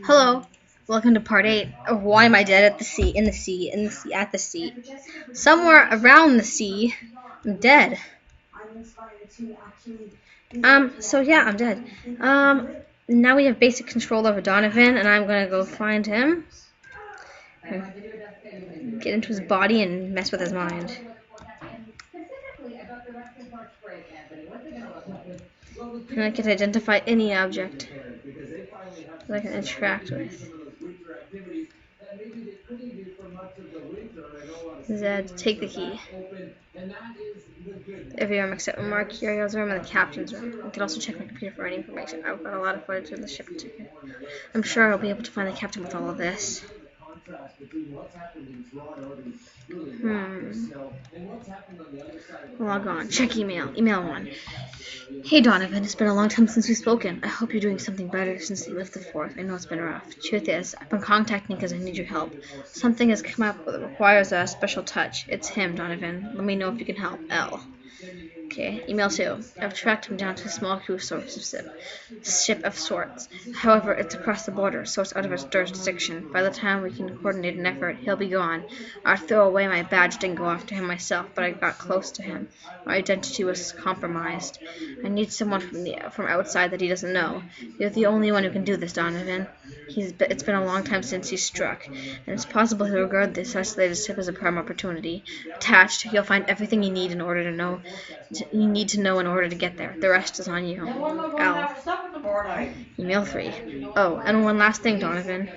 Hello, welcome to part 8 of Why Am I Dead at the Sea, in the sea, in the sea, at the sea. Somewhere around the sea, I'm dead. So yeah, I'm dead. Now we have basic control over Donovan, and I'm gonna go find him, and get into his body and mess with his mind. And I can identify any object that I can interact with. Zed, take the key. Every room except Mark Curio's room and the captain's room. I can also check my computer for any information. I've got a lot of footage of the ship ticket. I'm sure I'll be able to find the captain with all of this. Log on. Check email. Email 1. Hey Donovan, it's been a long time since we've spoken. I hope you're doing something better since you left the fort. I know it's been rough. Truth is, I've been contacting because I need your help. Something has come up that requires a special touch. It's him, Donovan. Let me know if you can help. L. Okay, email 2. I've tracked him down to a small crew ship of sorts. However, it's across the border, so it's out of his jurisdiction. By the time we can coordinate an effort, he'll be gone. I'd throw away my badge, didn't go after him myself, but I got close to him. My identity was compromised. I need someone from outside that he doesn't know. You're the only one who can do this, Donovan. It's been a long time since he's struck, and it's possible he'll regard this isolated ship as a prime opportunity. Attached, you'll find everything you need in order to know. You need to know in order to get there. The rest is on you. L. Email 3. Oh, and one last thing, Donovan.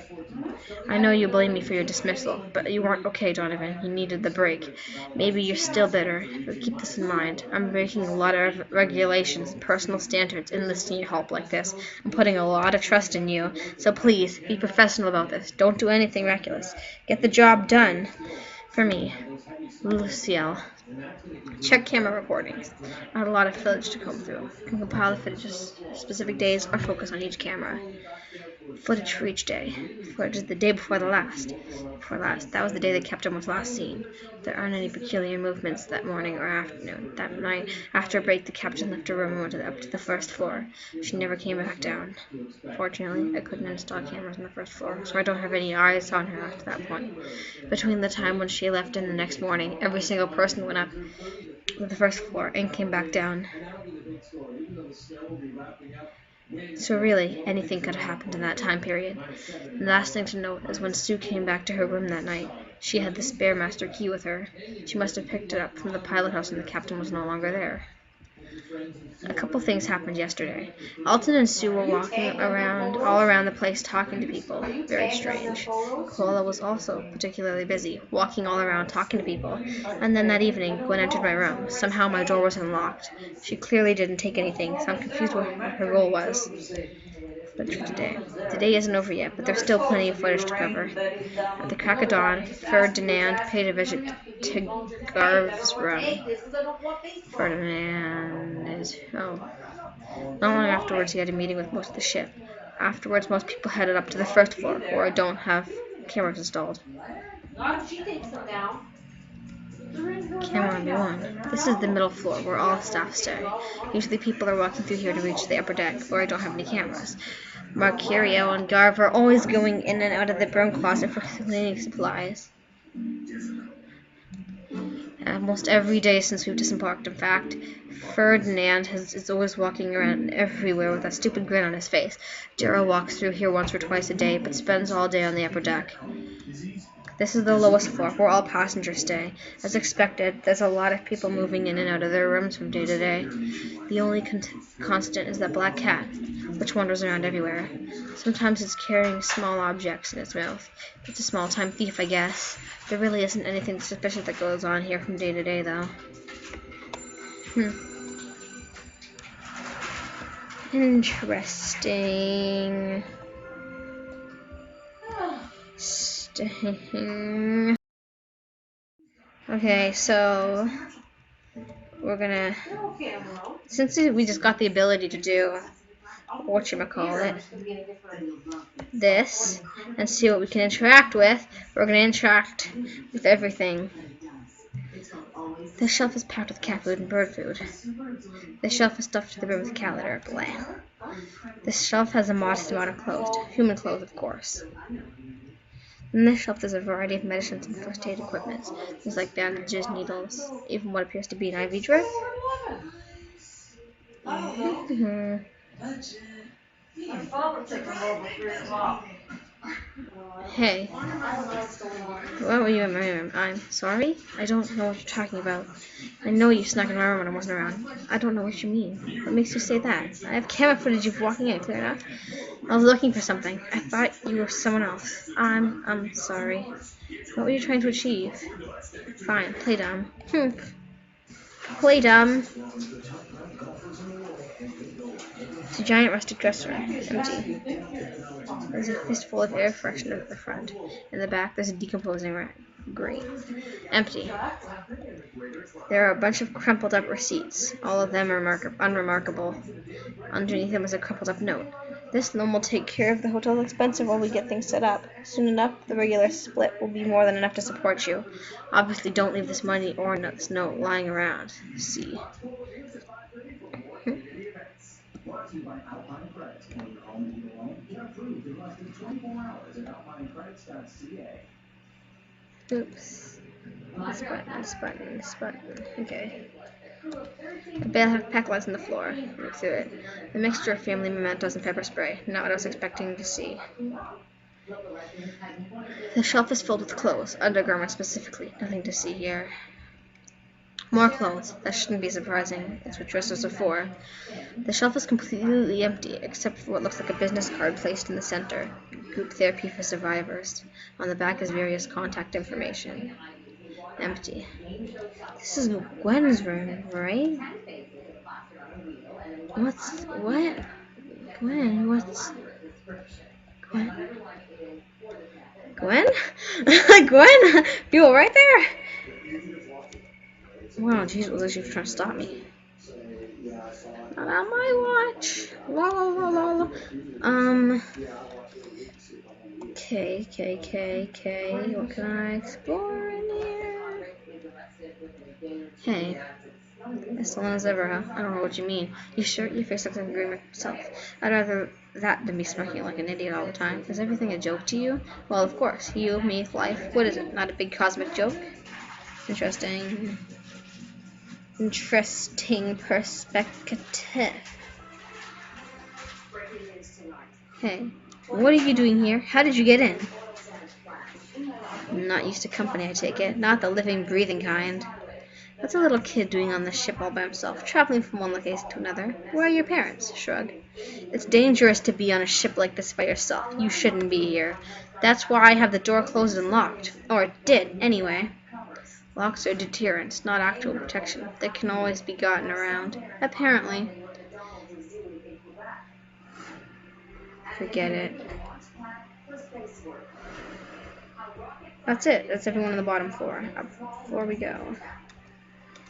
I know you blame me for your dismissal, but you weren't okay, Donovan. You needed the break. Maybe you're still bitter, but keep this in mind. I'm breaking a lot of regulations and personal standards enlisting your help like this. I'm putting a lot of trust in you, so please, be professional about this. Don't do anything reckless. Get the job done. For me, Lucille. Check camera recordings. I had a lot of footage to comb through. You can compile the footage of specific days or focus on each camera. Footage for each day. Footage is the day before the last. That was the day the captain was last seen. There aren't any peculiar movements that morning or afternoon. That night, after a break, the captain left her room and went up to the first floor. She never came back down. Fortunately, I couldn't install cameras on the first floor, so I don't have any eyes on her after that point. Between the time when she left and the next morning, every single person went up to the first floor and came back down. So really, anything could have happened in that time period. The last thing to note is when Sue came back to her room that night, she had the spare master key with her. She must have picked it up from the pilot house and the captain was no longer there. A couple things happened yesterday. Alton and Sue were walking all around the place talking to people. Very strange. Koala was also particularly busy, walking all around talking to people. And then that evening, Gwen entered my room. Somehow my door was unlocked. She clearly didn't take anything, so I'm confused what her role was. Footage for today. The day isn't over yet, but there's still plenty of footage to cover. At the crack of dawn, Ferdinand paid a visit to Garv's room. Ferdinand is... oh. Not long afterwards, he had a meeting with most of the ship. Afterwards, most people headed up to the first floor, where I don't have cameras installed. Camera number 1. This is the middle floor, where all staff stay. Usually people are walking through here to reach the upper deck, where I don't have any cameras. Mercurio and Garv are always going in and out of the broom closet for cleaning supplies. Almost every day since we've disembarked, in fact. Ferdinand is always walking around everywhere with that stupid grin on his face. Darrow walks through here once or twice a day, but spends all day on the upper deck. This is the lowest floor, where all passengers stay. As expected, there's a lot of people moving in and out of their rooms from day to day. The only constant is that black cat, which wanders around everywhere. Sometimes it's carrying small objects in its mouth. It's a small-time thief, I guess. There really isn't anything suspicious that goes on here from day to day, though. Interesting. Okay, so we're gonna, since we just got the ability to do whatchamacallit, this, and see what we can interact with, we're gonna interact with everything. The shelf is packed with cat food and bird food. The shelf is stuffed to the brim with cat litter. Blah. This shelf has a modest amount of clothes, human clothes, of course. In this shelf there's a variety of medicines and first aid equipment, things like bandages, needles, even what appears to be an IV drip. Hey, what were you in my room? I'm sorry? I don't know what you're talking about. I know you snuck in my room when I wasn't around. I don't know what you mean. What makes you say that? I have camera footage of you walking in, clear enough. I was looking for something. I thought you were someone else. I'm sorry. What were you trying to achieve? Fine, play dumb. Play dumb. It's a giant rustic dresser, empty. There's a fistful of air freshener at the front. In the back, there's a decomposing rat. Great. Empty. There are a bunch of crumpled up receipts. All of them are unremarkable. Underneath them is a crumpled up note. This loan will take care of the hotel expense while we get things set up. Soon enough, the regular split will be more than enough to support you. Obviously, don't leave this money or this note lying around. See. Oops. This button. Okay. A backpack lies on the floor. Look through it. A mixture of family mementos and pepper spray. Not what I was expecting to see. The shelf is filled with clothes, undergarments specifically. Nothing to see here. More clothes. That shouldn't be surprising. It's what dressers are for. The shelf is completely empty, except for what looks like a business card placed in the center. Group therapy for survivors. On the back is various contact information. Empty. This is Gwen's room, right? What? Gwen, Gwen? Gwen? Gwen? You alright there? Wow, jeez, was she trying to stop me? Not on my watch. La la la la la. Okay. What can I explore in here? Hey. As long as ever, huh? I don't know what you mean. You sure your face looks like a dream yourself? I'd rather that than be smirking like an idiot all the time. Is everything a joke to you? Well, of course. You, me, life. What is it? Not a big cosmic joke? Interesting perspective. Hey, what are you doing here? How did you get in? Not used to company, I take it. Not the living, breathing kind. What's a little kid doing on this ship all by himself, traveling from one location to another? Where are your parents? Shrug. It's dangerous to be on a ship like this by yourself. You shouldn't be here. That's why I have the door closed and locked. Or it did, anyway. Locks are deterrents, not actual protection. They can always be gotten around. Apparently. Forget it. That's it. That's everyone on the bottom floor. Up floor we go.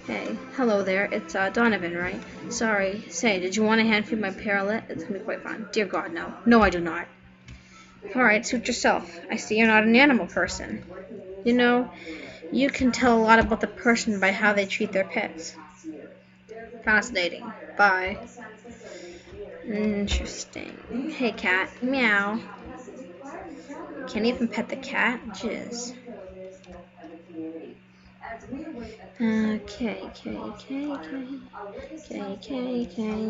Hey, hello there. It's Donovan, right? Sorry. Say, did you want a hand feed my parrot? It's gonna be quite fun. Dear God, no. No, I do not. Alright, suit yourself. I see you're not an animal person. You know, you can tell a lot about the person by how they treat their pets. Fascinating. Bye. Interesting. Hey, cat. Meow. Can't even pet the cat? Jizz. Okay.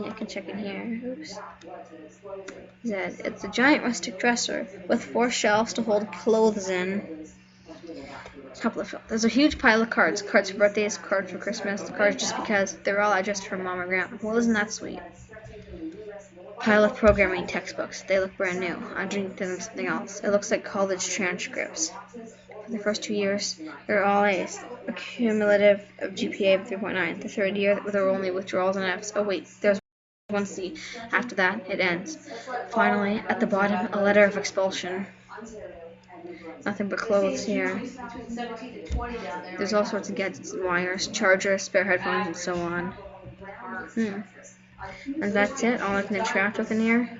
I can check in here. Oops. Zed. It's a giant rustic dresser with 4 shelves to hold clothes in. Couple of shelves. There's a huge pile of cards. Cards for birthdays, cards for Christmas, cards just because. They're all addressed from Mom or Grandma. Well, isn't that sweet? Pile of programming textbooks. They look brand new. Underneath them something else. It looks like college transcripts. For the first 2 years, they're all A's. A cumulative of GPA of 3.9. The third year, there were only withdrawals and F's. Oh wait, there's 1C. After that, it ends. Finally, at the bottom, a letter of expulsion. Nothing but clothes here. There's all sorts of gadgets and wires, chargers, spare headphones, and so on. And that's it? All I can interact with in here?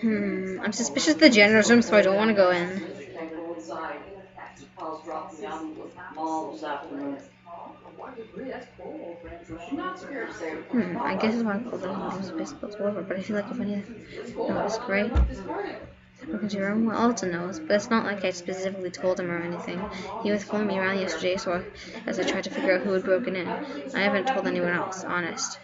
I'm suspicious of the janitor's room, so I don't want to go in. I guess it's why I called it Home's Baseball's over, but I feel like if any no, it's great. Look at your own. Well, it's a nose, but it's not like I specifically told him or anything. He was following me around yesterday, so as I tried to figure out who had broken in. I haven't told anyone else, honest.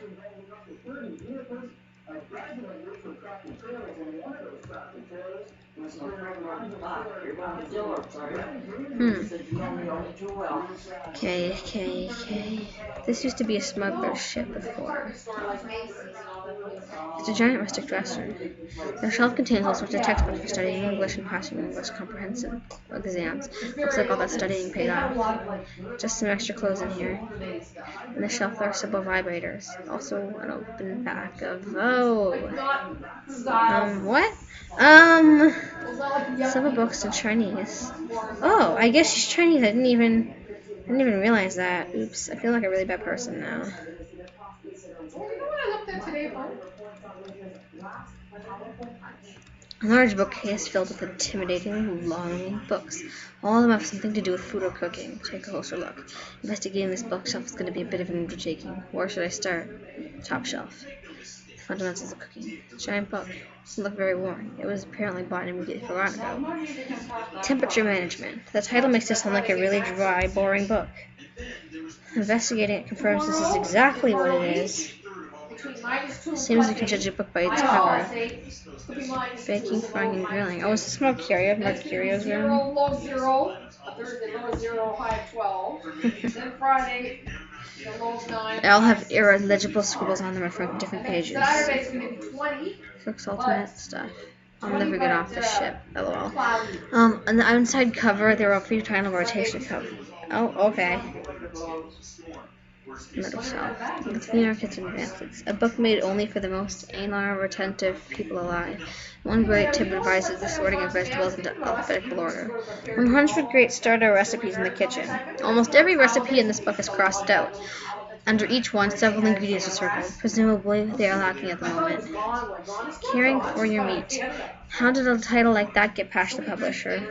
Okay. This used to be a smuggler's ship before. It's a giant rustic dresser. The shelf contains all sorts of textbooks for studying English and passing English comprehensive exams. Looks like all that studying paid off. Just some extra clothes in here. On the shelf there are several vibrators. Also an open back of what? Several books in Chinese. Oh, I guess she's Chinese. I didn't even realize that. Oops, I feel like a really bad person now. A large bookcase filled with intimidating, long books. All of them have something to do with food or cooking. Take a closer look. Investigating this bookshelf is going to be a bit of an undertaking. Where should I start? Top shelf. Fundamentals of cooking. Giant book. Doesn't look very worn. It was apparently bought and immediately forgotten about. Temperature management. The title makes this sound like a really dry, boring book. Investigating it confirms this is exactly what it is. Seems you can judge a book by its cover. Baking, frying, and grilling. Oh, is this Mercurio? Mercurio's room? They all have illegible scribbles on them from different pages. Cook's ultimate stuff. I'll never get off this ship. LOL. On the outside cover, there are a few tiny rotation cover. Oh, okay. Metal shelf. The Cleaner Kitchen Advances. A book made only for the most anal retentive people alive. One great tip advises the sorting of vegetables into alphabetical order. 100 great starter recipes in the kitchen. Almost every recipe in this book is crossed out. Under each one, several ingredients are circled. Presumably, they are lacking at the moment. Caring for your meat. How did a title like that get past the publisher?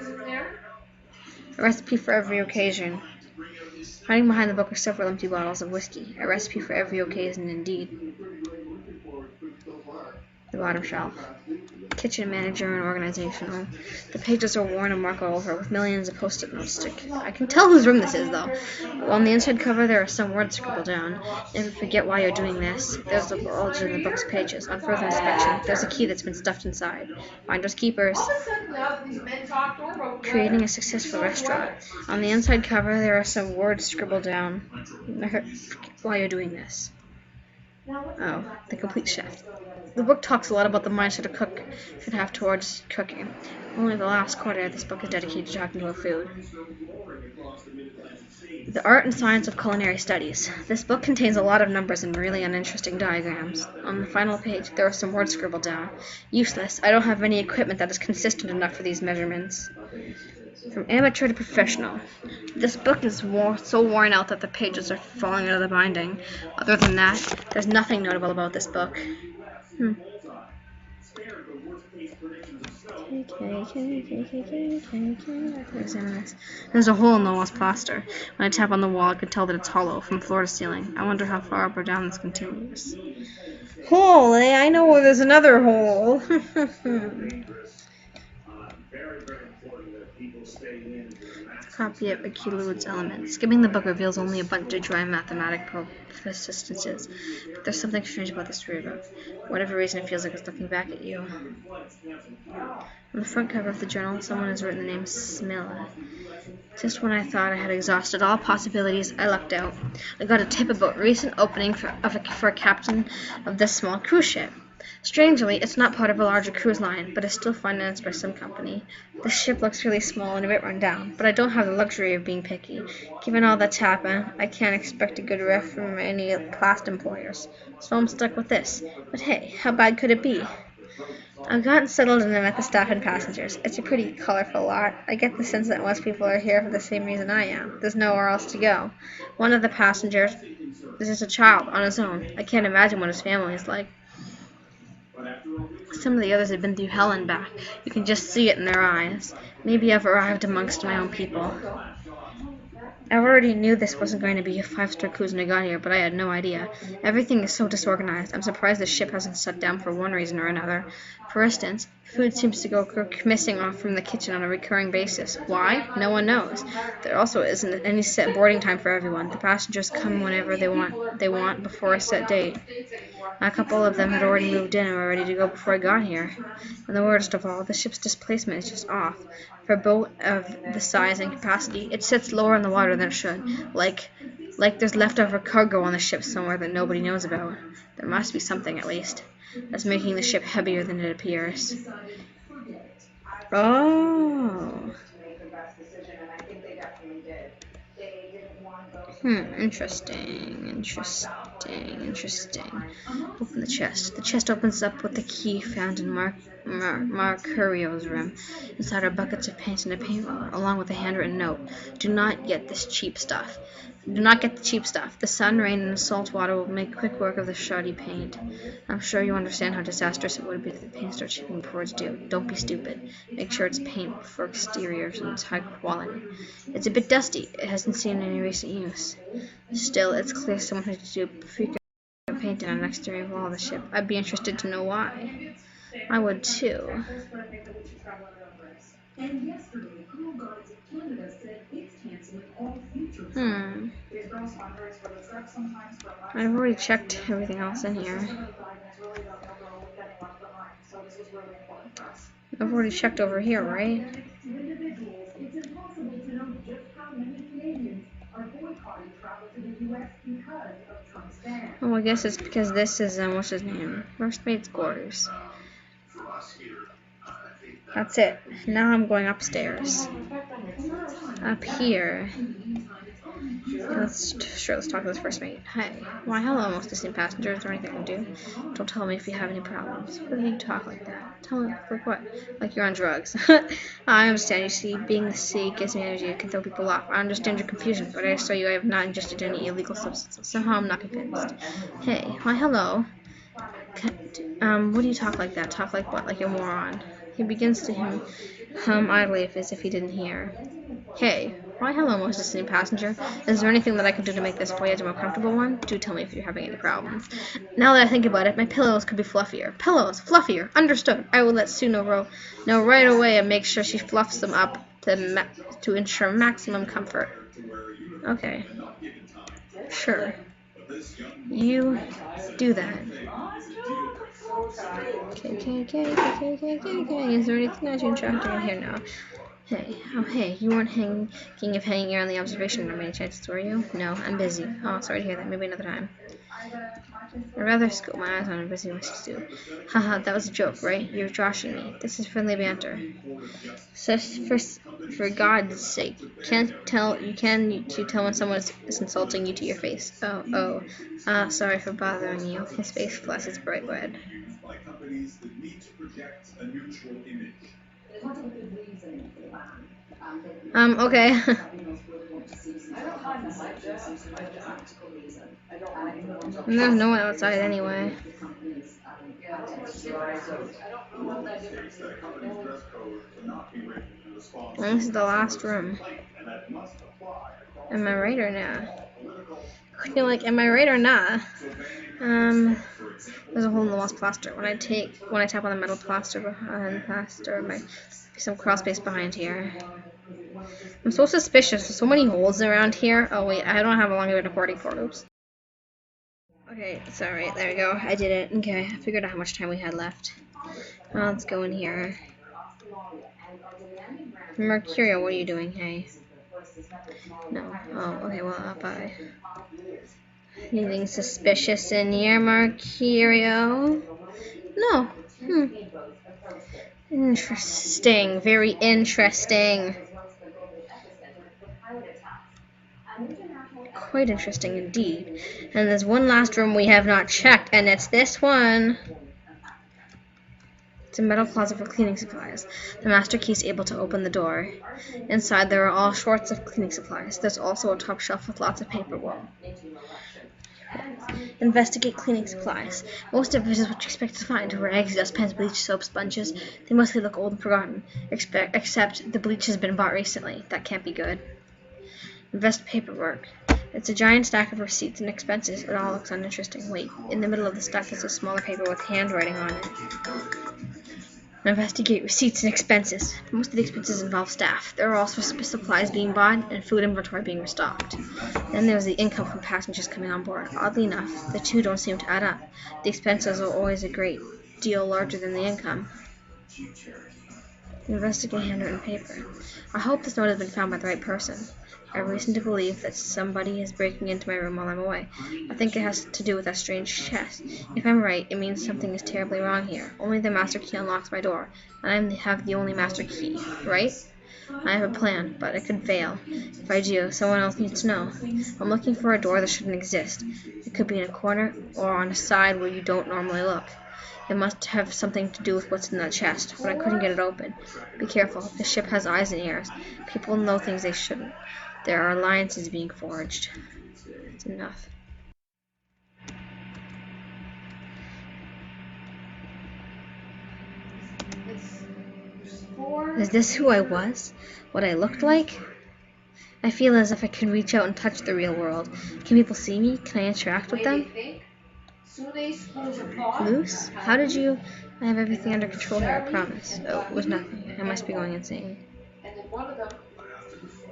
A recipe for every occasion. Hiding behind the book are several empty bottles of whiskey. A recipe for every occasion, indeed. The bottom shelf. Kitchen manager and organizational. The pages are worn and marked all over with millions of post-it notes stick. I can tell whose room this is, though. On the inside cover, there are some words scribbled down. Never forget why you're doing this. There's the bulge in the book's pages. On further inspection, there's a key that's been stuffed inside. Finders keepers. Creating a successful restaurant. On the inside cover, there are some words scribbled down. Never forget why you're doing this. Oh, the complete chef. The book talks a lot about the mindset a cook should have towards cooking. Only the last quarter of this book is dedicated to talking about food. The Art and Science of Culinary Studies. This book contains a lot of numbers and really uninteresting diagrams. On the final page, there are some words scribbled down. Useless. I don't have any equipment that is consistent enough for these measurements. From amateur to professional. This book is so worn out that the pages are falling out of the binding. Other than that, there's nothing notable about this book. Examine this. There's a hole in the wall's plaster. When I tap on the wall, I can tell that it's hollow, from floor to ceiling. I wonder how far up or down this continues. Hole! I know where there's another hole. Copy of Akilude's Elements. Skimming the book reveals only a bunch of dry mathematical persistences, but there's something strange about this rubric. For whatever reason, it feels like it's looking back at you. On the front cover of the journal, someone has written the name Smilla. Just when I thought I had exhausted all possibilities, I lucked out. I got a tip about recent opening for a captain of this small cruise ship. Strangely, it's not part of a larger cruise line, but is still financed by some company. The ship looks really small and a bit run down, but I don't have the luxury of being picky. Given all that's happened, I can't expect a good ref from any past employers, so I'm stuck with this. But hey, how bad could it be? I've gotten settled in and met the staff and passengers. It's a pretty colorful lot. I get the sense that most people are here for the same reason I am. There's nowhere else to go. One of the passengers is just a child on his own. I can't imagine what his family is like. Some of the others have been through hell and back. You can just see it in their eyes. Maybe I've arrived amongst my own people. I already knew this wasn't going to be a 5-star cruise when I got here, but I had no idea. Everything is so disorganized. I'm surprised the ship hasn't shut down for one reason or another. For instance, food seems to go missing off from the kitchen on a recurring basis. Why? No one knows. There also isn't any set boarding time for everyone. The passengers come whenever they want before a set date. A couple of them had already moved in and were ready to go before I got here. And the worst of all, the ship's displacement is just off. For a boat of the size and capacity, it sits lower in the water than it should, like there's leftover cargo on the ship somewhere that nobody knows about. There must be something, at least, that's making the ship heavier than it appears. Oh. Interesting. Open the chest. The chest opens up with the key found in Mercurio's room. Inside are buckets of paint and a paint roller, along with a handwritten note. Do not get the cheap stuff. The sun, rain, and salt water will make quick work of the shoddy paint. I'm sure you understand how disastrous it would be if the paint starts chipping before it's due. Don't be stupid. Make sure it's paint for exteriors and it's high quality. It's a bit dusty. It hasn't seen any recent use. Still, it's clear someone had to do freaking painting on an exterior wall of the ship. I'd be interested to know why. I would too. I've already checked everything else in here. I've already checked over here, right? Oh, I guess it's because this is, what's his name? First mate's quarters. That's it. Now I'm going upstairs. Up here. Let's talk to this first mate. Hi. Why, hello, most esteemed passengers. Is there anything I can do? Don't tell me if you have any problems. Why do you talk like that? Tell me, like what? Like you're on drugs. I understand. You see, being the sea gives me energy. It can throw people off. I understand your confusion, but I assure you I have not ingested any illegal substances. Somehow I'm not convinced. Hey. Why, hello. What do you talk like that? Talk like what? Like you're a moron. He begins to hum idly as if he didn't hear. Hey. Why, hello, most esteemed passenger. Is there anything that I can do to make this voyage a more comfortable one? Do tell me if you're having any problems. Now that I think about it, my pillows could be fluffier. Pillows, fluffier. Understood. I will let Sue know right away and make sure she fluffs them up to ensure maximum comfort. Okay. Sure. You do that. Okay. Is there anything that you're interrupting in here now? Hey, you weren't thinking of hanging around the observation room any chances, were you? No, I'm busy. Oh, sorry to hear that. Maybe another time. I'd rather scoop my eyes on a busy suit. Haha, that was a joke, right? You're joshing me. This is friendly banter. So, for God's sake, you tell when someone is insulting you to your face. Sorry for bothering you. His face flushes bright red. Okay. There's no one outside anyway. And this is the last room. Am I right or not? I feel like, am I right or not? There's a hole in the wall's plaster. When I tap on the metal plaster behind the plaster, might be some crawl space behind here. I'm so suspicious. There's so many holes around here. Oh wait, I don't have a long been recording for. Oops. Okay, sorry. There we go. I did it. Okay, I figured out how much time we had left. Let's go in here. Mercurio, what are you doing? Hey. No. Oh, okay. Well, bye. Anything suspicious in here, Mercurio? No. Interesting. Very interesting. Quite interesting indeed. And there's one last room we have not checked, and it's this one. It's a metal closet for cleaning supplies. The master key is able to open the door. Inside there are all sorts of cleaning supplies. There's also a top shelf with lots of paper wool. Investigate cleaning supplies. Most of it is what you expect to find. Rags, dustpans, bleach, soap, sponges. They mostly look old and forgotten. Except the bleach has been bought recently. That can't be good. Invest paperwork. It's a giant stack of receipts and expenses. It all looks uninteresting. Wait, in the middle of the stack is a smaller paper with handwriting on it. Investigate receipts and expenses. Most of the expenses involve staff. There are also supplies being bought and food inventory being restocked. Then there's the income from passengers coming on board. Oddly enough, the two don't seem to add up. The expenses are always a great deal larger than the income. Investigate handwritten paper. I hope this note has been found by the right person. I have reason to believe that somebody is breaking into my room while I'm away. I think it has to do with that strange chest. If I'm right, it means something is terribly wrong here. Only the master key unlocks my door, and I have the only master key, right? I have a plan, but it could fail. If I do, someone else needs to know. I'm looking for a door that shouldn't exist. It could be in a corner or on a side where you don't normally look. It must have something to do with what's in that chest, but I couldn't get it open. Be careful. The ship has eyes and ears. People know things they shouldn't. There are alliances being forged. It's enough. Is this who I was? What I looked like? I feel as if I could reach out and touch the real world. Can people see me? Can I interact with them? Loose? How did you... I have everything under control here, I promise. Oh, it was nothing. I must be going insane. And then one of them,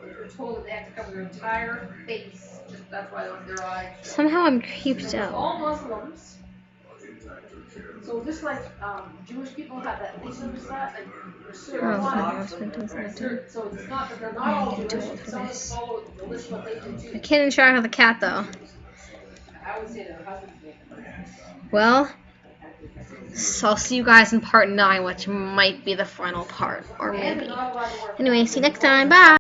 they're told that they have to cover their entire face. Just that's why their eyes. Somehow I'm creeped out. All Muslims. So just like Jewish people have that face of that, like so it's not that they're not all Jewish. Some of them follow the list what they do too. I can't interact with the cat though. I would say that her husband's name. Well, so I'll see you guys in part 9, which might be the final part, or maybe. Anyway, see you next time. Bye!